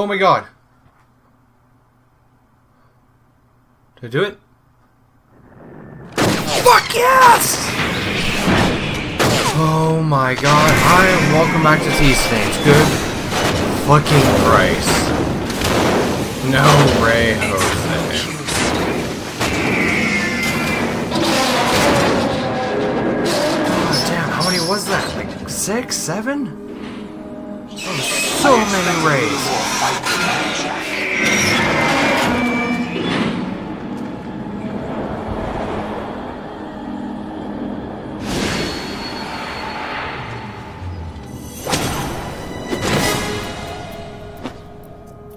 Oh my god. Did I do it? Fuck yes! Oh my god. Welcome back to T-Stage. Good fucking Christ. No Ray Jose. God damn, how many was that? Like 6, 7? Oh, so many Rays.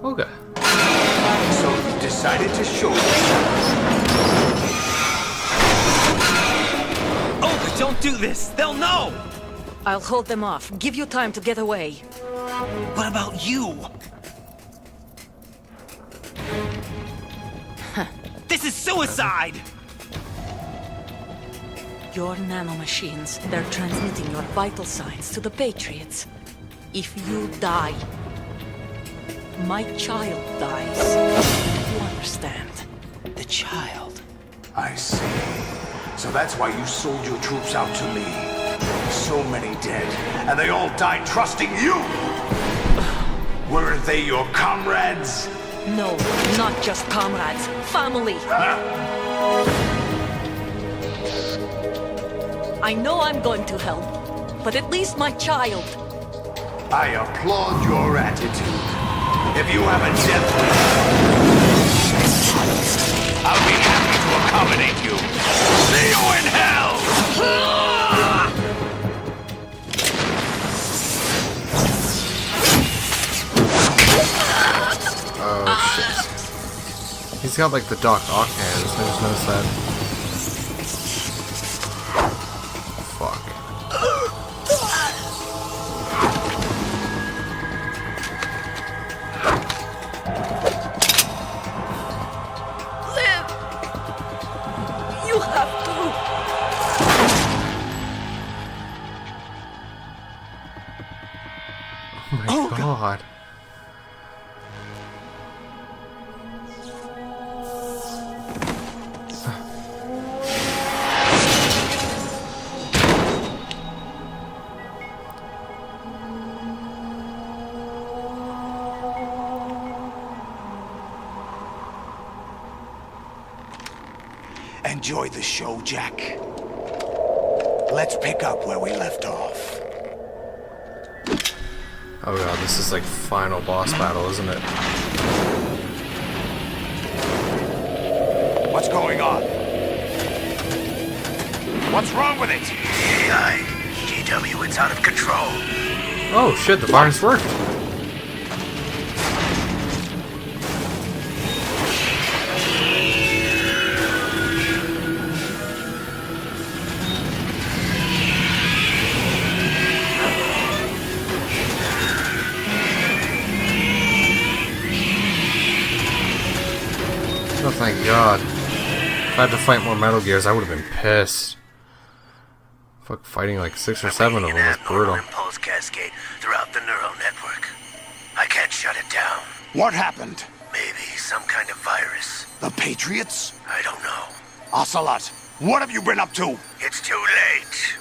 Olga. So you decided to show me. Olga, don't do this! They'll know! I'll hold them off. Give you time to get away. What about you? This is suicide! Your nanomachines, they're transmitting your vital signs to the Patriots. If you die, my child dies. You understand? The child. I see. So that's why you sold your troops out to me. So many dead, and they all died trusting you! Weren't they your comrades? No, not just comrades. Family. I know I'm going to help, but at least my child. I applaud your attitude. If you have a death wish, I'll be happy to accommodate you. See you in hell! Oh shit. He's got like the Doc Ock hands, I just noticed that. Fuck. Live! You have to! Oh my god. Enjoy the show, Jack. Let's pick up where we left off. Oh god, this is like final boss battle, isn't it? What's going on? What's wrong with it? AI, GW, it's out of control. Oh shit, the virus worked. Oh, thank God. If I had to fight more Metal Gears, I would have been pissed. Fuck, fighting like 6 or 7 of them was brutal. Impulse cascade throughout the neural network. I can't shut it down. What happened? Maybe some kind of virus. The Patriots? I don't know. Ocelot, what have you been up to? It's too late.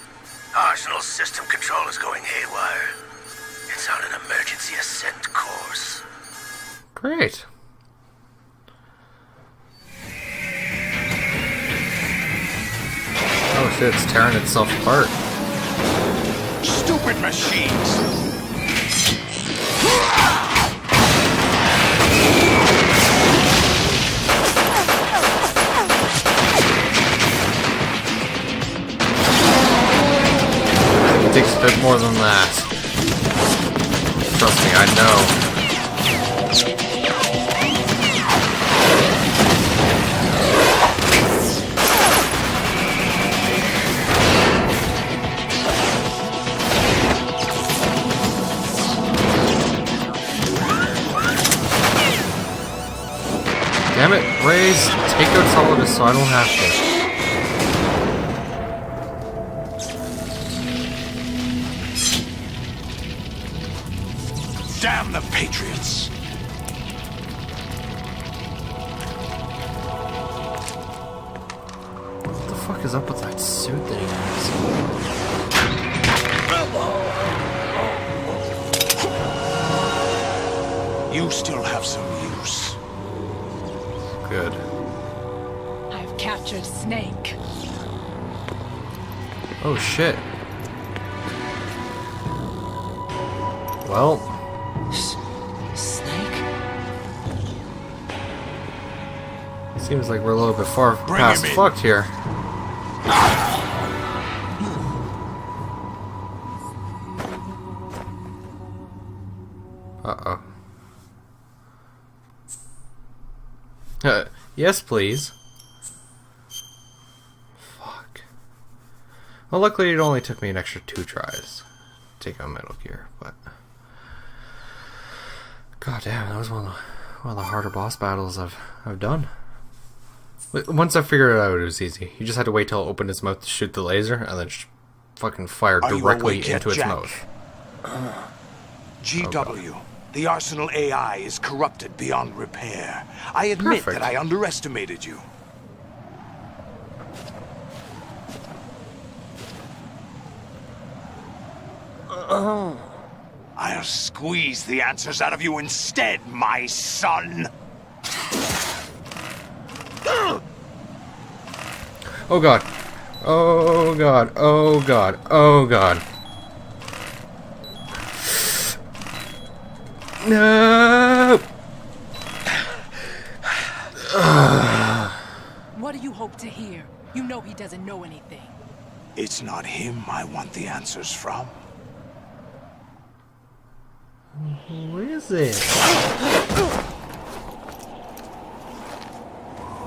Arsenal's system control is going haywire. It's on an emergency ascent course. Great. Oh shit, it's tearing itself apart. Stupid machines! It takes a bit more than that. Trust me, I know. Damn it, Rays, take out Solidus so I don't have to. Damn the Patriots! fuck is up with that suit that he has? You still have some use. Good. I've captured Snake. Oh shit. Well, Snake? seems like we're a little bit far Bring past him in. fucked here. Uh-oh. Yes, please. Fuck. Well, luckily it only took me an extra 2 tries to take out Metal Gear, but... God damn, that was one of the harder boss battles I've done. Once I figured it out, it was easy. You just had to wait till it opened its mouth to shoot the laser, and then fucking fire directly into its mouth. GW, the Arsenal AI is corrupted beyond repair. I admit Perfect. that I underestimated you. I'll squeeze the answers out of you instead, my son. Oh god. Oh god. Oh god. Oh god. No! What do you hope to hear? You know he doesn't know anything. It's not him I want the answers from. Who is it?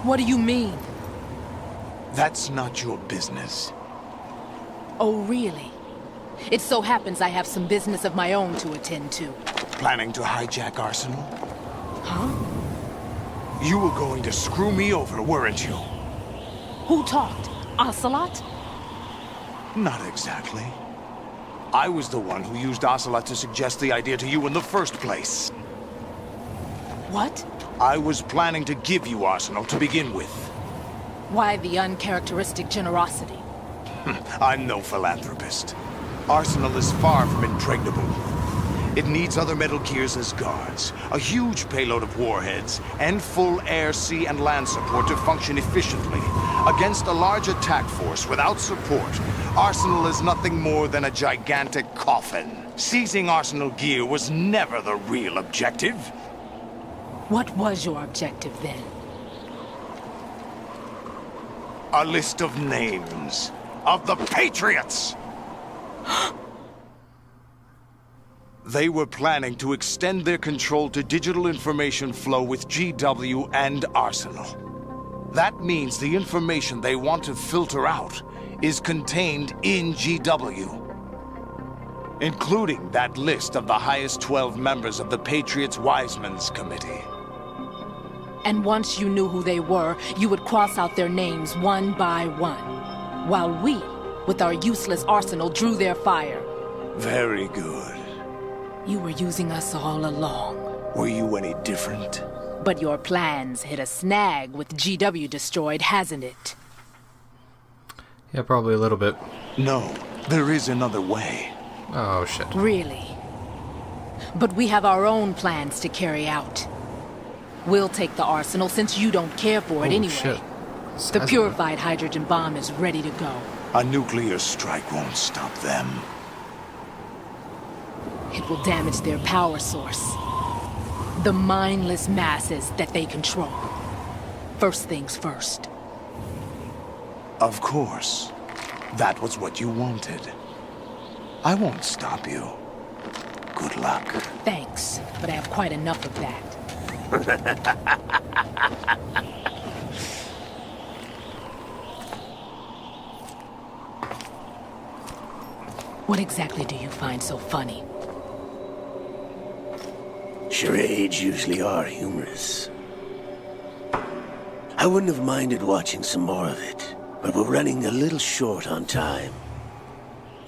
What do you mean? That's not your business. Oh, really? It so happens I have some business of my own to attend to. Planning to hijack Arsenal? Huh? You were going to screw me over, weren't you? Who talked? Ocelot? Not exactly. I was the one who used Ocelot to suggest the idea to you in the first place. What? I was planning to give you Arsenal to begin with. Why the uncharacteristic generosity? I'm no philanthropist. Arsenal is far from impregnable. It needs other Metal Gears as guards, a huge payload of warheads, and full air, sea, and land support to function efficiently. Against a large attack force without support, Arsenal is nothing more than a gigantic coffin. Seizing Arsenal gear was never the real objective. What was your objective then? A list of names of the Patriots! They were planning to extend their control to digital information flow with GW and Arsenal. That means the information they want to filter out is contained in GW, including that list of the highest 12 members of the Patriots Wiseman's Committee. And once you knew who they were, you would cross out their names one by one, while we, with our useless arsenal, drew their fire. Very good. You were using us all along. Were you any different? But your plans hit a snag with GW destroyed, hasn't it? Yeah, probably a little bit. No, there is another way. Oh shit. Really? But we have our own plans to carry out. We'll take the arsenal since you don't care for it Oh, anyway. shit. The purified hydrogen bomb is ready to go. A nuclear strike won't stop them. It will damage their power source. The mindless masses that they control. First things first. Of course. That was what you wanted. I won't stop you. Good luck. Thanks, but I have quite enough of that. What exactly do you find so funny? Charades usually are humorous. I wouldn't have minded watching some more of it, but we're running a little short on time.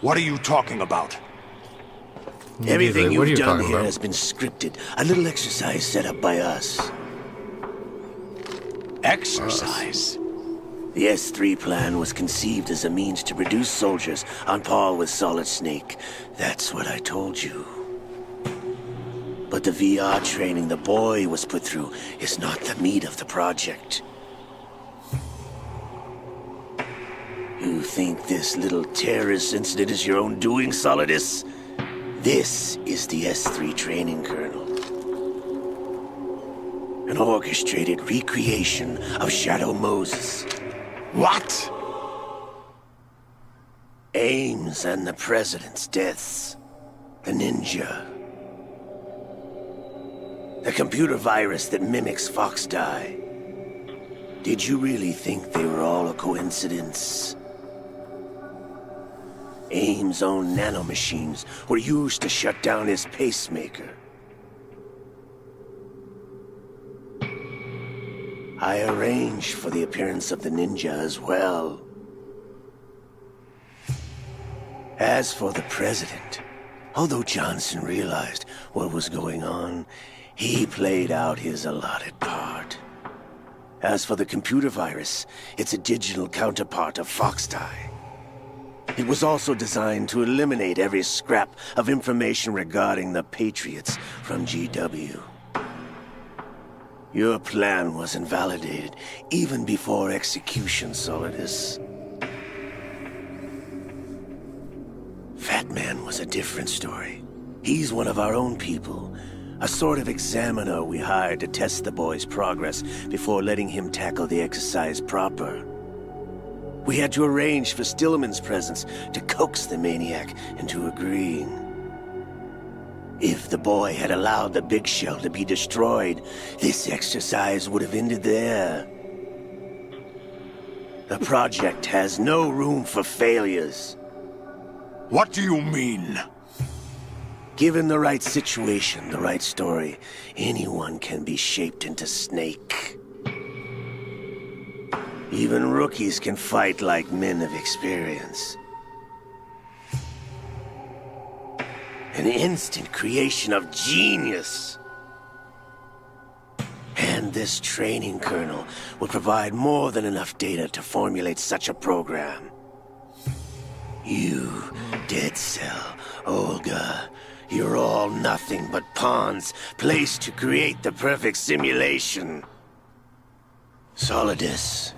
What are you talking about? Everything What are you've you done talking here about? has been scripted. A little exercise set up by us. Exercise? The S3 plan was conceived as a means to produce soldiers on par with Solid Snake. That's what I told you. But the VR training the boy was put through is not the meat of the project. You think this little terrorist incident is your own doing, Solidus? This is the S3 training kernel. An orchestrated recreation of Shadow Moses. What? Ames and the President's deaths. The ninja. The computer virus that mimics Fox-Die. Did you really think they were all a coincidence? Ames' own nanomachines were used to shut down his pacemaker. I arranged for the appearance of the ninja as well. As for the president, although Johnson realized what was going on, he played out his allotted part. As for the computer virus, it's a digital counterpart of Fox-Die. It was also designed to eliminate every scrap of information regarding the Patriots from GW. Your plan was invalidated even before execution, Solidus. Fat Man was a different story. He's one of our own people, a sort of examiner we hired to test the boy's progress before letting him tackle the exercise proper. We had to arrange for Stillman's presence to coax the maniac into agreeing. If the boy had allowed the big shell to be destroyed, this exercise would have ended there. The project has no room for failures. What do you mean? Given the right situation, the right story, anyone can be shaped into Snake. Even rookies can fight like men of experience. An instant creation of genius. And this training kernel will provide more than enough data to formulate such a program. You, Dead Cell, Olga, you're all nothing but pawns placed to create the perfect simulation. Solidus,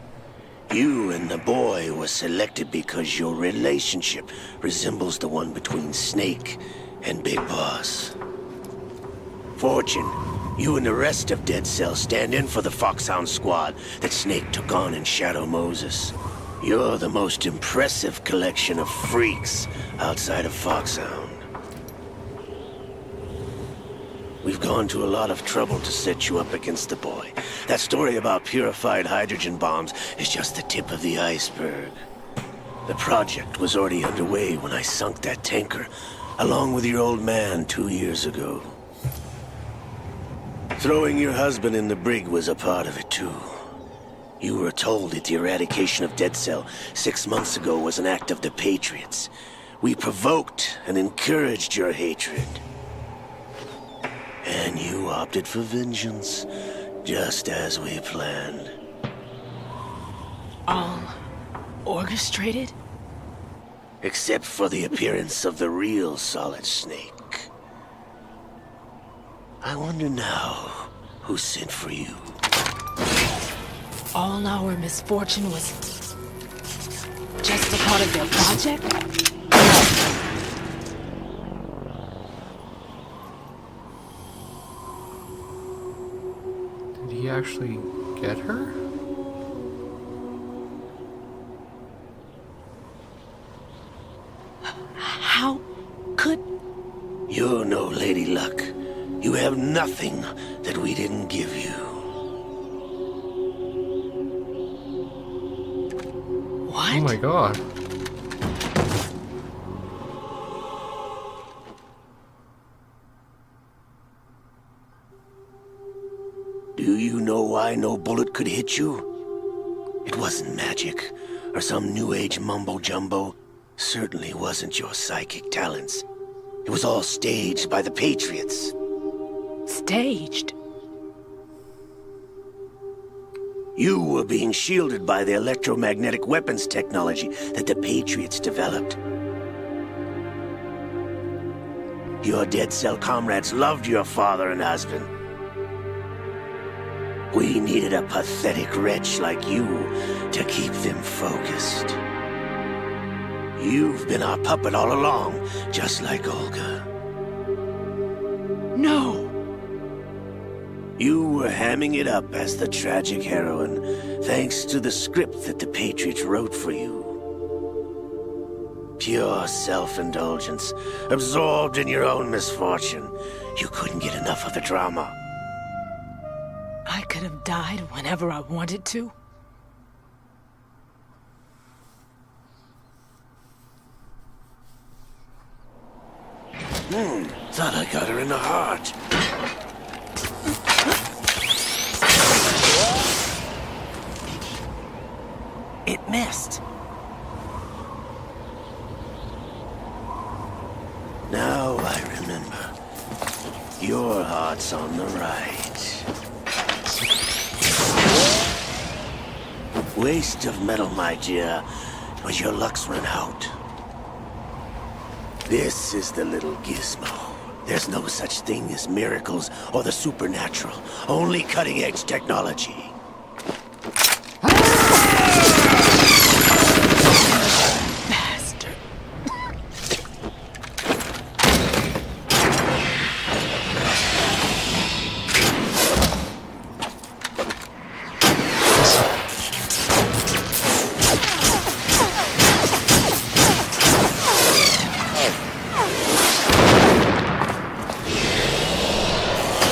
you and the boy were selected because your relationship resembles the one between Snake and Big Boss. Fortune, you and the rest of Dead Cell stand in for the Foxhound squad that Snake took on in Shadow Moses. You're the most impressive collection of freaks outside of Foxhound. We've gone to a lot of trouble to set you up against the boy. That story about purified hydrogen bombs is just the tip of the iceberg. The project was already underway when I sunk that tanker, along with your old man 2 years ago. Throwing your husband in the brig was a part of it too. You were told that the eradication of Dead Cell 6 months ago was an act of the Patriots. We provoked and encouraged your hatred. And you opted for vengeance, just as we planned. All orchestrated? Except for the appearance of the real Solid Snake. I wonder now who sent for you. All our misfortune was just a part of their project? Did he actually get her? How could... You're no Lady Luck. You have nothing that we didn't give you. What? Oh my god. Do you know why no bullet could hit you? It wasn't magic, or some new age mumbo-jumbo. Certainly wasn't your psychic talents. It was all staged by the Patriots. Staged? You were being shielded by the electromagnetic weapons technology that the Patriots developed. Your dead cell comrades loved your father and husband. We needed a pathetic wretch like you to keep them focused. You've been our puppet all along, just like Olga. No! You were hamming it up as the tragic heroine, thanks to the script that the Patriots wrote for you. Pure self-indulgence, absorbed in your own misfortune. You couldn't get enough of the drama. I could have died whenever I wanted to. Thought I got her in the heart. It missed. Now I remember. Your heart's on the right. Waste of metal, my dear, when your luck's run out. This is the little gizmo. There's no such thing as miracles or the supernatural. Only cutting-edge technology. Bastard.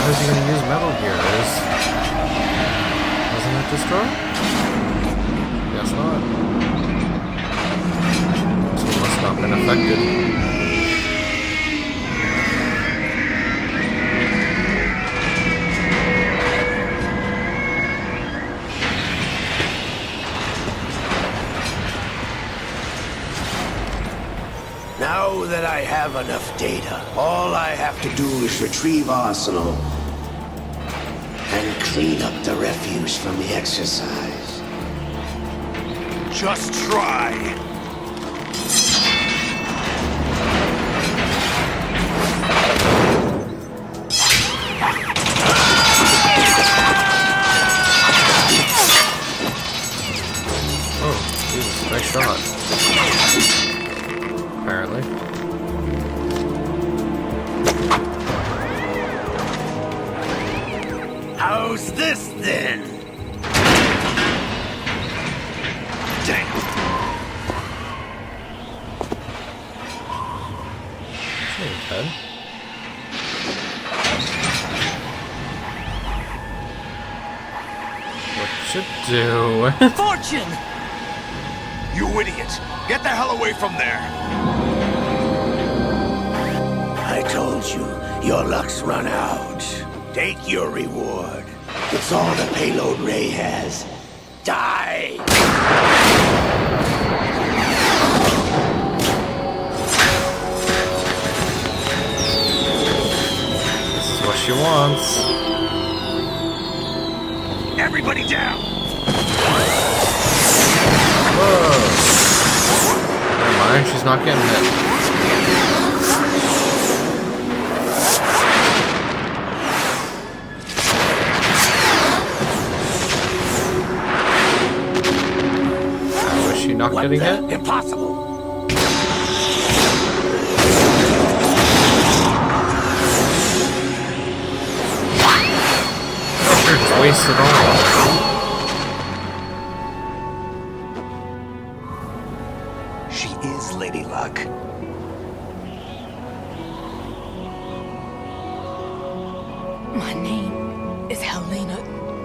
How is he going to use Metal Gear? Doesn't it destroy? Guess not. So it must not have been affected. Now that I have enough data, all I have to do is retrieve Arsenal and clean up the refuse from the exercise. Just try. Oh, Jesus, nice shot. Apparently. How's this then? Damn. Okay. What you do? Fortune! You idiot! Get the hell away from there! I told you, your luck's run out. Take your reward. It's all the payload Ray has. Die! This is what she wants. Everybody down! Whoa. Never mind, she's not getting it. Not What getting the? it? Impossible. Sure, just waste it all. She is Lady Luck. My name is Helena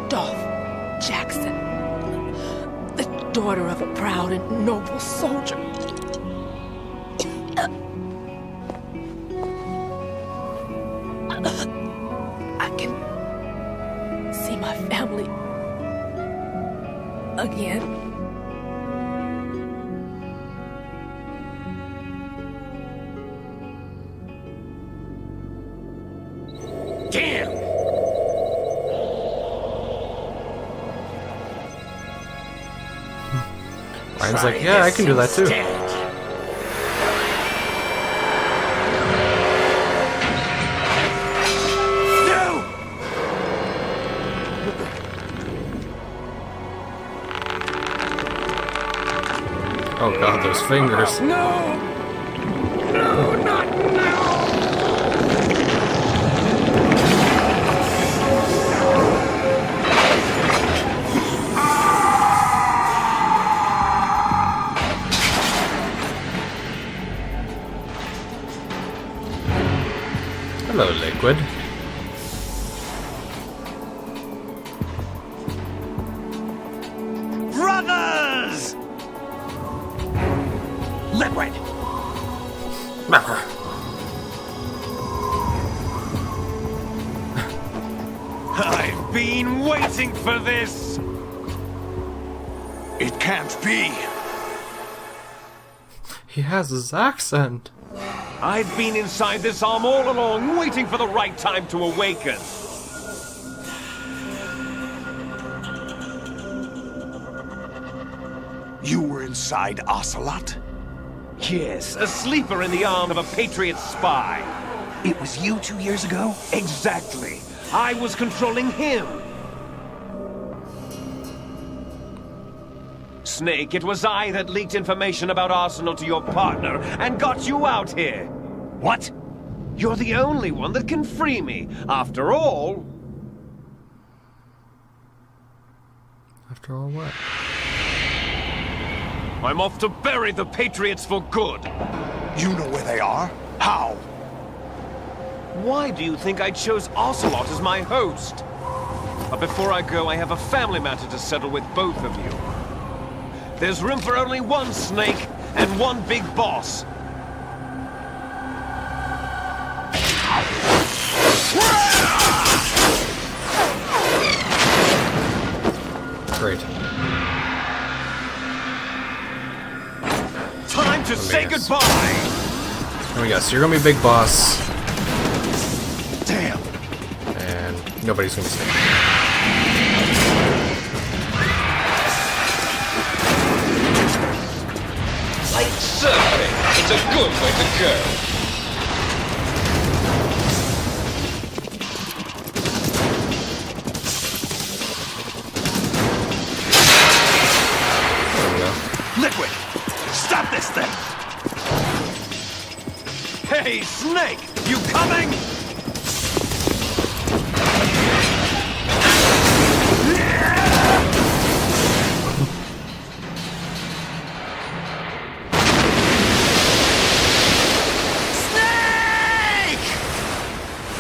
Dolph Jackson. The daughter of a proud and noble soldier. I can see my family again. Damn! Ryan's like, yeah, I can do that too. Oh god, those fingers. No! No, not now! Hello, Liquid. Brothers! Liquid! I've been waiting for this! It can't be. He has his accent. I've been inside this arm all along, waiting for the right time to awaken. You were inside Ocelot? Yes, a sleeper in the arm of a Patriot spy. It was you 2 years ago? Exactly. I was controlling him. Snake, it was I that leaked information about Arsenal to your partner and got you out here. What? You're the only one that can free me. After all... After all, what? I'm off to bury the Patriots for good. You know where they are? How? Why do you think I chose Ocelot as my host? But before I go, I have a family matter to settle with both of you. There's room for only one Snake and one big boss. Great. Time to say goodbye! There we go. So you're gonna be big boss, Damn. and nobody's gonna be Snake. Like surfing, it's a good way to go. There we go. Liquid! Stop this thing! Hey, Snake! You coming?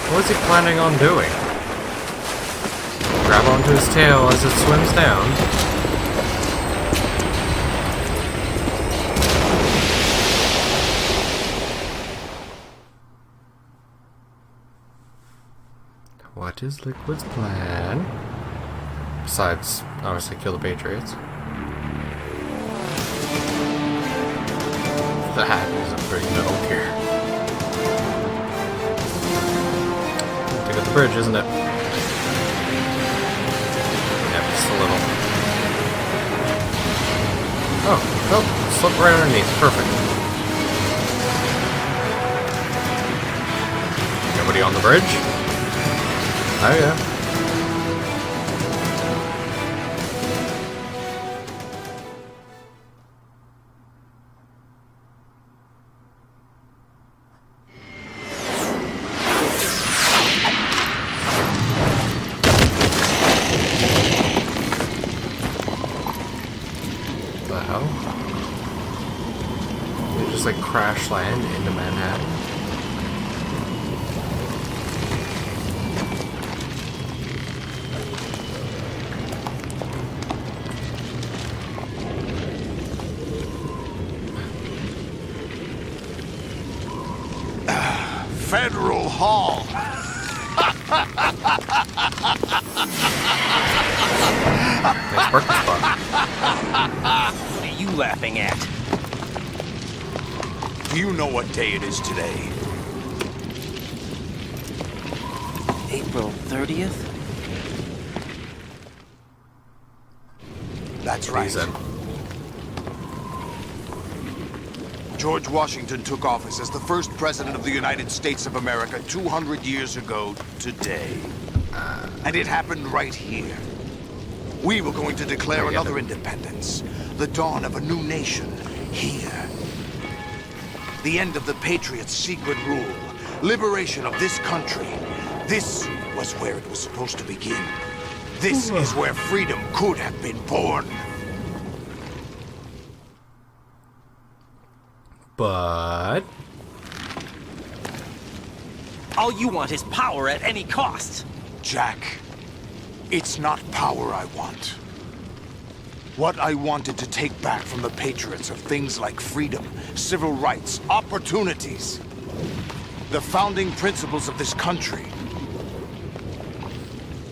What is he planning on doing? Grab onto his tail as it swims down. What is Liquid's plan? Besides, obviously, kill the Patriots. That is a big metal gear. Take out the bridge, isn't it? Yeah, just a little. Oh, nope. Slip right underneath. Perfect. Nobody on the bridge? Oh, yeah. The hell? Did it just like crash land into Manhattan? Federal Hall. Nice parking spot. What are you laughing at? Do you know what day it is today? April 30th? That's right. He said. George Washington took office as the first president of the United States of America 200 years ago today. And it happened right here. We were going to declare another independence. The dawn of a new nation here. The end of the Patriots' secret rule. Liberation of this country. This was where it was supposed to begin. This is where freedom could have been born. But... All you want is power at any cost. Jack, it's not power I want. What I wanted to take back from the Patriots are things like freedom, civil rights, opportunities. The founding principles of this country.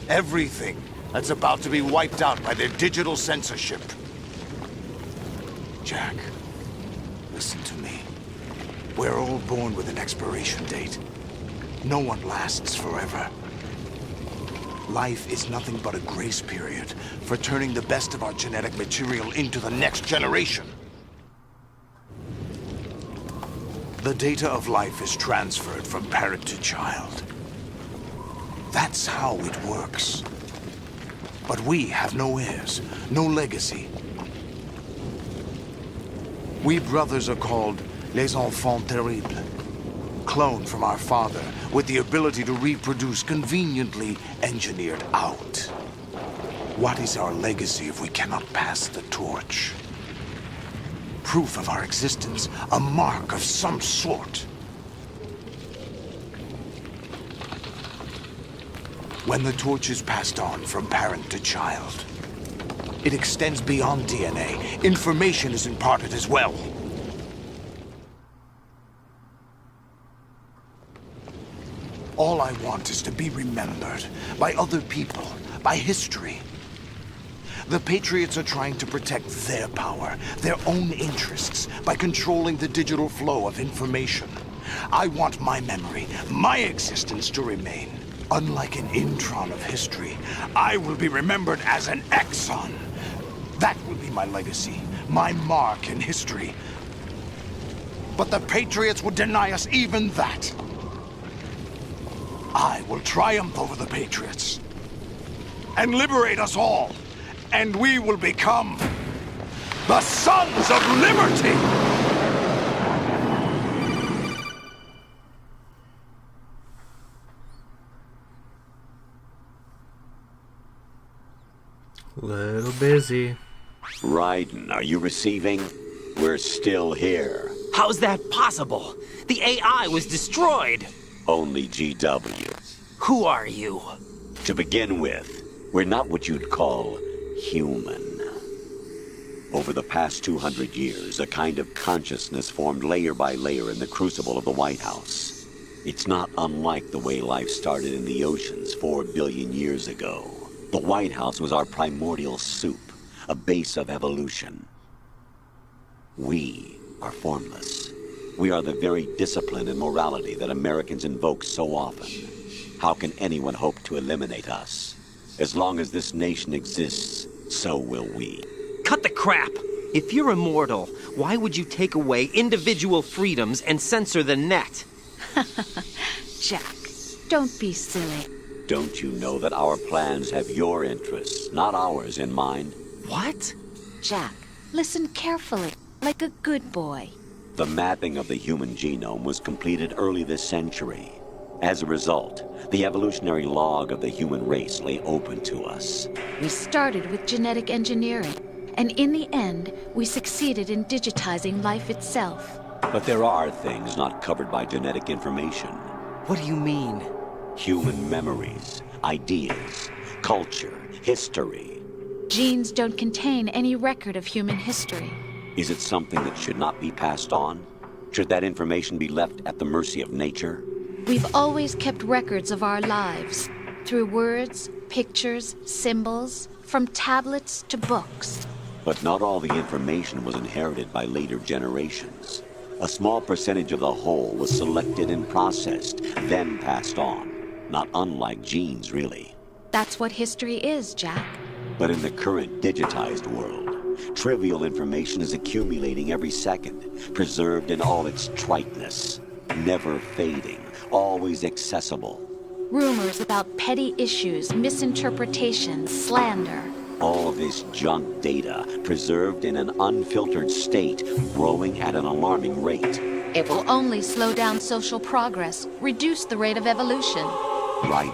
Everything that's about to be wiped out by their digital censorship. Jack, listen to me. We're all born with an expiration date. No one lasts forever. Life is nothing but a grace period for turning the best of our genetic material into the next generation. The data of life is transferred from parent to child. That's how it works. But we have no heirs, no legacy. We brothers are called les enfants terribles. Cloned from our father, with the ability to reproduce conveniently engineered out. What is our legacy if we cannot pass the torch? Proof of our existence, a mark of some sort. When the torch is passed on from parent to child, it extends beyond DNA. Information is imparted as well. All I want is to be remembered by other people, by history. The Patriots are trying to protect their power, their own interests, by controlling the digital flow of information. I want my memory, my existence to remain. Unlike an intron of history, I will be remembered as an exon. That will be my legacy, my mark in history. But the Patriots would deny us even that. I will triumph over the Patriots and liberate us all, and we will become the Sons of Liberty! Little busy. Raiden, are you receiving? We're still here. How's that possible? The AI was destroyed. Only GW. Who are you? To begin with, we're not what you'd call human. Over the past 200 years, a kind of consciousness formed layer by layer in the crucible of the White House. It's not unlike the way life started in the oceans 4 billion years ago. The White House was our primordial soup, a base of evolution. We are formless. We are the very discipline and morality that Americans invoke so often. How can anyone hope to eliminate us? As long as this nation exists, so will we. Cut the crap! If you're immortal, why would you take away individual freedoms and censor the net? Jack, don't be silly. Don't you know that our plans have your interests, not ours, in mind? What? Jack, listen carefully, like a good boy. The mapping of the human genome was completed early this century. As a result, the evolutionary log of the human race lay open to us. We started with genetic engineering, and in the end, we succeeded in digitizing life itself. But there are things not covered by genetic information. What do you mean? Human memories, ideas, culture, history. Genes don't contain any record of human history. Is it something that should not be passed on? Should that information be left at the mercy of nature? We've always kept records of our lives, through words, pictures, symbols, from tablets to books. But not all the information was inherited by later generations. A small percentage of the whole was selected and processed, then passed on. Not unlike genes, really. That's what history is, Jack. But in the current digitized world, Trivial information is accumulating every second, preserved in all its triteness. Never fading, always accessible. Rumors about petty issues, misinterpretations, slander. All this junk data, preserved in an unfiltered state, growing at an alarming rate. It will only slow down social progress, reduce the rate of evolution. Right.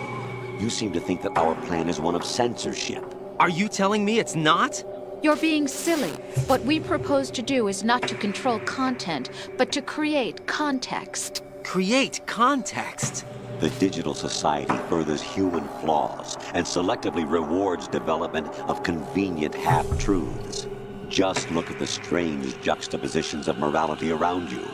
You seem to think that our plan is one of censorship. Are you telling me it's not? You're being silly. What we propose to do is not to control content, but to create context. Create context. The digital society furthers human flaws and selectively rewards development of convenient half-truths. Just look at the strange juxtapositions of morality around you.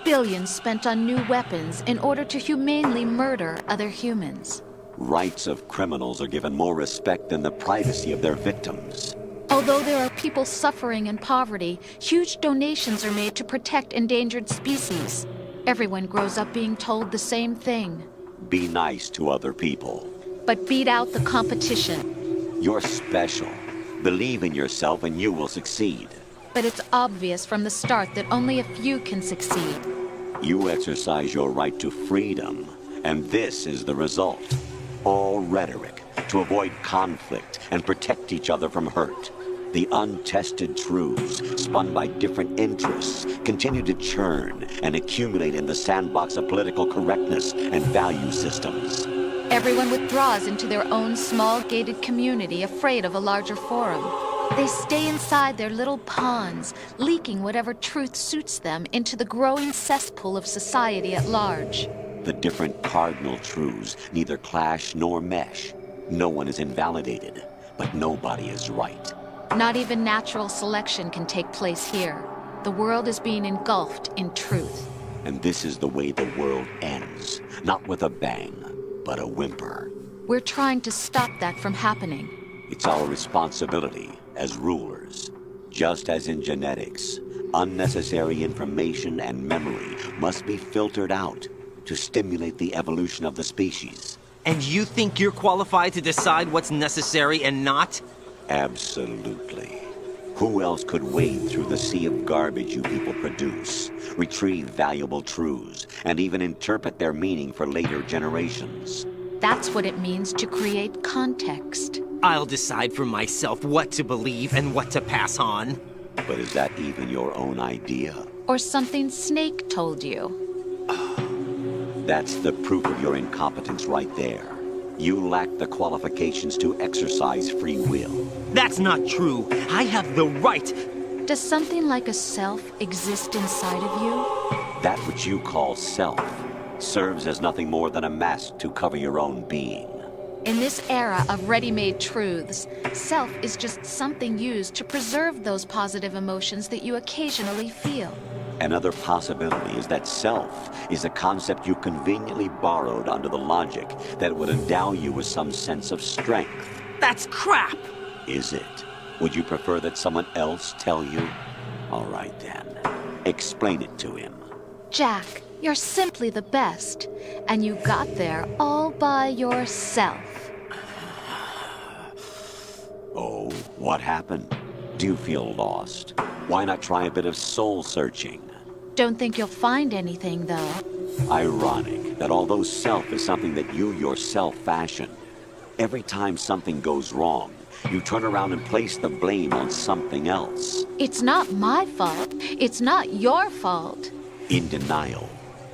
Billions spent on new weapons in order to humanely murder other humans. Rights of criminals are given more respect than the privacy of their victims. Although there are people suffering in poverty, huge donations are made to protect endangered species. Everyone grows up being told the same thing. Be nice to other people. But beat out the competition. You're special. Believe in yourself and you will succeed. But it's obvious from the start that only a few can succeed. You exercise your right to freedom, and this is the result. All rhetoric to avoid conflict and protect each other from hurt. The untested truths, spun by different interests, continue to churn and accumulate in the sandbox of political correctness and value systems. Everyone withdraws into their own small gated community, afraid of a larger forum. They stay inside their little ponds, leaking whatever truth suits them into the growing cesspool of society at large. The different cardinal truths neither clash nor mesh. No one is invalidated, but nobody is right. Not even natural selection can take place here. The world is being engulfed in truth. And this is the way the world ends. Not with a bang, but a whimper. We're trying to stop that from happening. It's our responsibility as rulers. Just as in genetics, unnecessary information and memory must be filtered out to stimulate the evolution of the species. And you think you're qualified to decide what's necessary and not? Absolutely. Who else could wade through the sea of garbage you people produce, retrieve valuable truths, and even interpret their meaning for later generations? That's what it means to create context. I'll decide for myself what to believe and what to pass on. But is that even your own idea? Or something Snake told you? That's the proof of your incompetence right there. You lack the qualifications to exercise free will. That's not true. I have the right. Does something like a self exist inside of you? That which you call self serves as nothing more than a mask to cover your own being. In this era of ready-made truths, self is just something used to preserve those positive emotions that you occasionally feel. Another possibility is that self is a concept you conveniently borrowed under the logic that would endow you with some sense of strength. That's crap! Is it? Would you prefer that someone else tell you? All right then. Explain it to him. Jack, you're simply the best. And you got there all by yourself. Oh, what happened? Do you feel lost? Why not try a bit of soul-searching? Don't think you'll find anything, though. Ironic that although self is something that you yourself fashioned, every time something goes wrong, you turn around and place the blame on something else. It's not my fault. It's not your fault. In denial,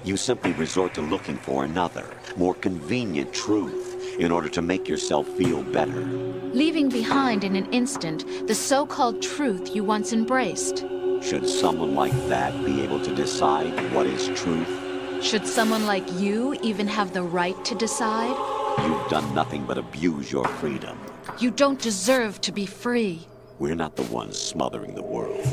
you simply resort to looking for another, more convenient truth in order to make yourself feel better. Leaving behind in an instant the so-called truth you once embraced. Should someone like that be able to decide what is truth? Should someone like you even have the right to decide? You've done nothing but abuse your freedom. You don't deserve to be free. We're not the ones smothering the world.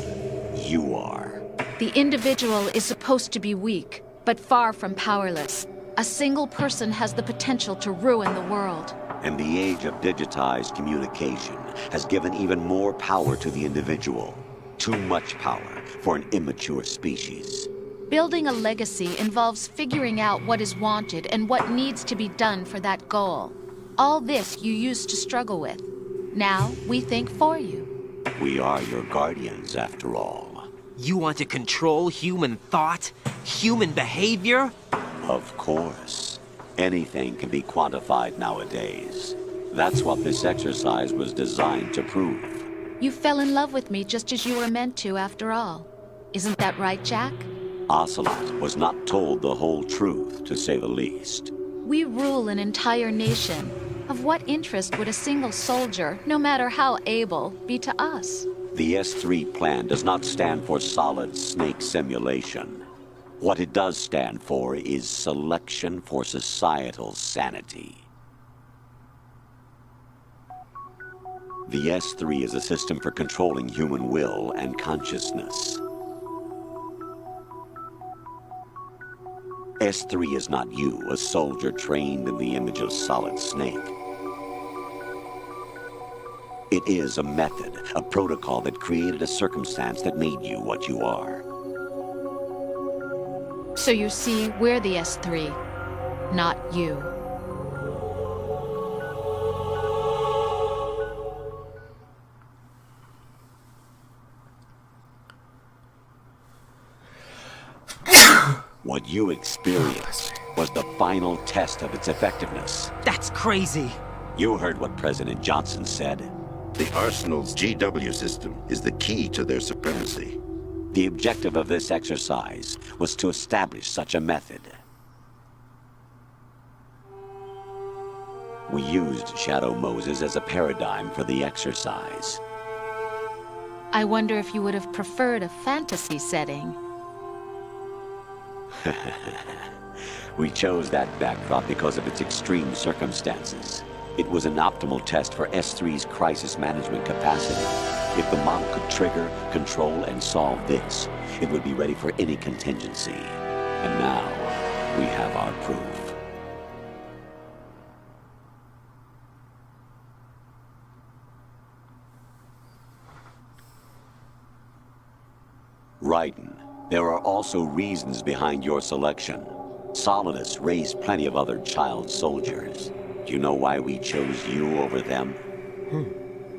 You are. The individual is supposed to be weak, but far from powerless. A single person has the potential to ruin the world. And the age of digitized communication has given even more power to the individual. Too much power for an immature species. Building a legacy involves figuring out what is wanted and what needs to be done for that goal. All this you used to struggle with. Now we think for you. We are your guardians, after all. You want to control human thought? Human behavior? Of course. Anything can be quantified nowadays. That's what this exercise was designed to prove. You fell in love with me just as you were meant to, after all. Isn't that right, Jack? Ocelot was not told the whole truth, to say the least. We rule an entire nation. Of what interest would a single soldier, no matter how able, be to us? The S3 plan does not stand for solid snake simulation. What it does stand for is selection for societal sanity. The S3 is a system for controlling human will and consciousness. S3 is not you, a soldier trained in the image of Solid Snake. It is a method, a protocol that created a circumstance that made you what you are. So you see, we're the S3, not you. What you experienced was the final test of its effectiveness. That's crazy. You heard what President Johnson said. The Arsenal's GW system is the key to their supremacy. The objective of this exercise was to establish such a method. We used Shadow Moses as a paradigm for the exercise. I wonder if you would have preferred a fantasy setting. We chose that backdrop because of its extreme circumstances. It was an optimal test for S3's crisis management capacity. If the model could trigger, control, and solve this, it would be ready for any contingency. And now, we have our proof. Raiden, there are also reasons behind your selection. Solidus raised plenty of other child soldiers. Do you know why we chose you over them?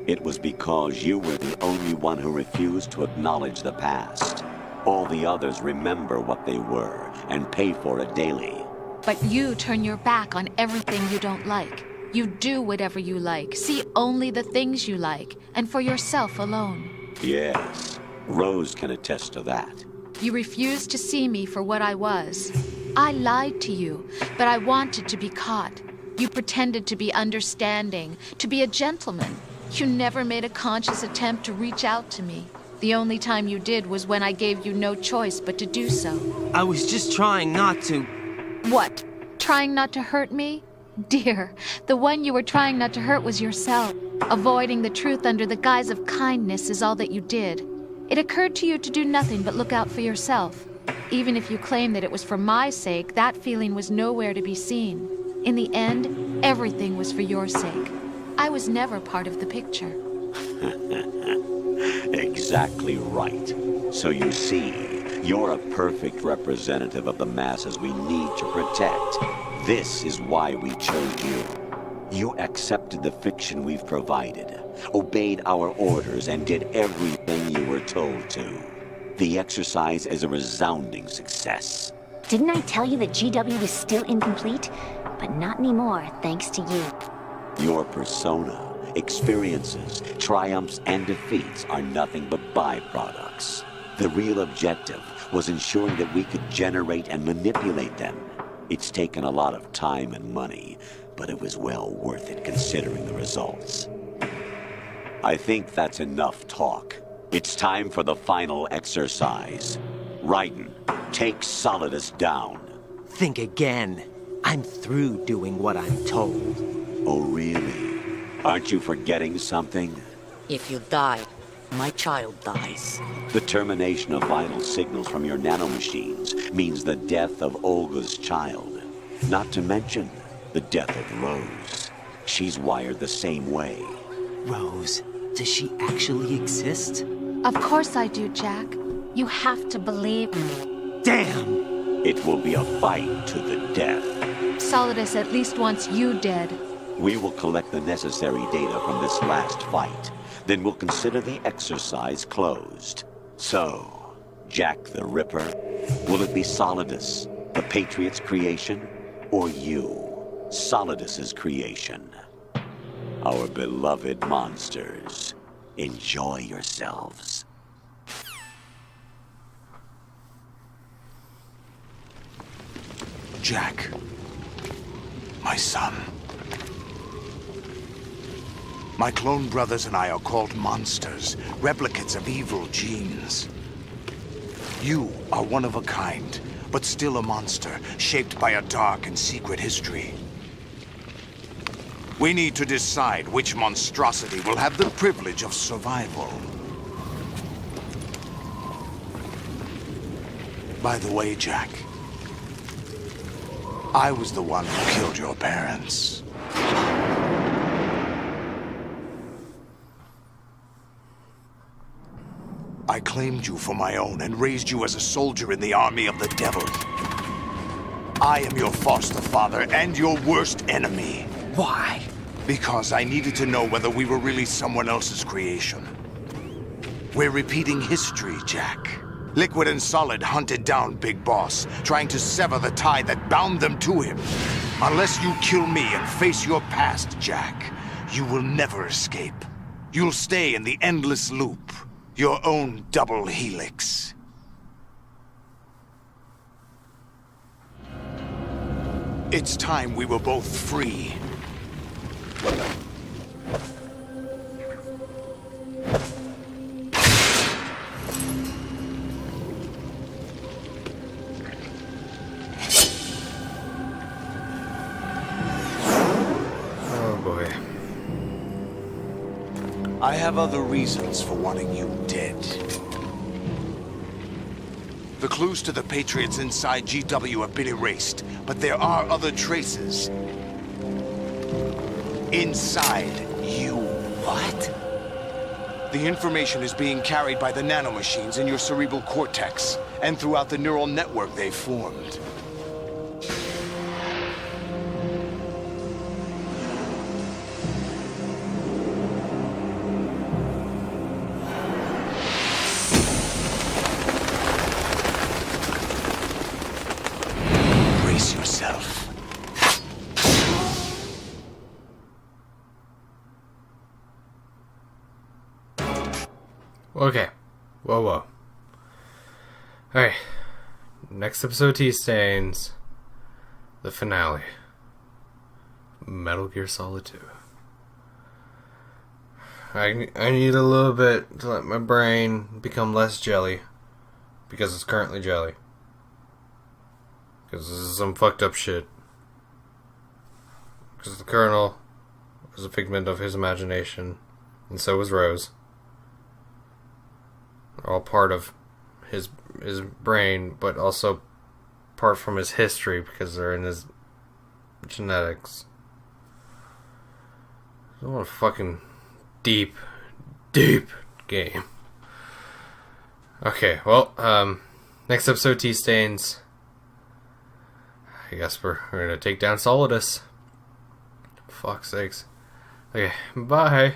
It was because you were the only one who refused to acknowledge the past. All the others remember what they were and pay for it daily. But you turn your back on everything you don't like. You do whatever you like, see only the things you like, and for yourself alone. Yes, Rose can attest to that. You refused to see me for what I was. I lied to you, but I wanted to be caught. You pretended to be understanding, to be a gentleman. You never made a conscious attempt to reach out to me. The only time you did was when I gave you no choice but to do so. I was just trying not to... What? Trying not to hurt me? Dear, the one you were trying not to hurt was yourself. Avoiding the truth under the guise of kindness is all that you did. It occurred to you to do nothing but look out for yourself. Even if you claim that it was for my sake, that feeling was nowhere to be seen. In the end, everything was for your sake. I was never part of the picture. Exactly right. So you see, you're a perfect representative of the masses we need to protect. This is why we chose you. You accepted the fiction we've provided, obeyed our orders, and did everything you were told to. The exercise is a resounding success. Didn't I tell you that GW was still incomplete? But not anymore, thanks to you. Your persona, experiences, triumphs, and defeats are nothing but byproducts. The real objective was ensuring that we could generate and manipulate them. It's taken a lot of time and money, but it was well worth it considering the results. I think that's enough talk. It's time for the final exercise. Raiden, take Solidus down. Think again. I'm through doing what I'm told. Oh, really? Aren't you forgetting something? If you die, my child dies. The termination of vital signals from your nanomachines means the death of Olga's child. Not to mention the death of Rose. She's wired the same way. Rose, does she actually exist? Of course I do, Jack. You have to believe me. Damn! It will be a fight to the death. Solidus at least wants you dead. We will collect the necessary data from this last fight. then we'll consider the exercise closed. So, Jack the Ripper, will it be Solidus, the Patriot's creation, or you, Solidus's creation? Our beloved monsters, enjoy yourselves. Jack, my son. My clone brothers and I are called monsters, replicates of evil genes. You are one of a kind, but still a monster, shaped by a dark and secret history. We need to decide which monstrosity will have the privilege of survival. By the way, Jack, I was the one who killed your parents. I claimed you for my own and raised you as a soldier in the army of the devil. I am your foster father and your worst enemy. Why? Because I needed to know whether we were really someone else's creation. We're repeating history, Jack. Liquid and Solid hunted down Big Boss, trying to sever the tie that bound them to him. Unless you kill me and face your past, Jack, you will never escape. You'll stay in the endless loop, your own double helix. It's time we were both free. I have other reasons for wanting you dead. The clues to the Patriots inside GW have been erased, but there are other traces. Inside you. What? The information is being carried by the nanomachines in your cerebral cortex, and throughout the neural network they've formed. Okay. Whoa. Alright. Next episode, T-Stains. The finale. Metal Gear Solid 2. I need a little bit to let my brain become less jelly. Because it's currently jelly. Because this is some fucked up shit. Because the Colonel was a figment of his imagination. And so was Rose. They're all part of his brain, but also part from his history because they're in his genetics. It's a fucking deep game. Okay, well, next episode, T-Stains. I guess we're gonna take down Solidus. Fuck's sakes. Okay, bye.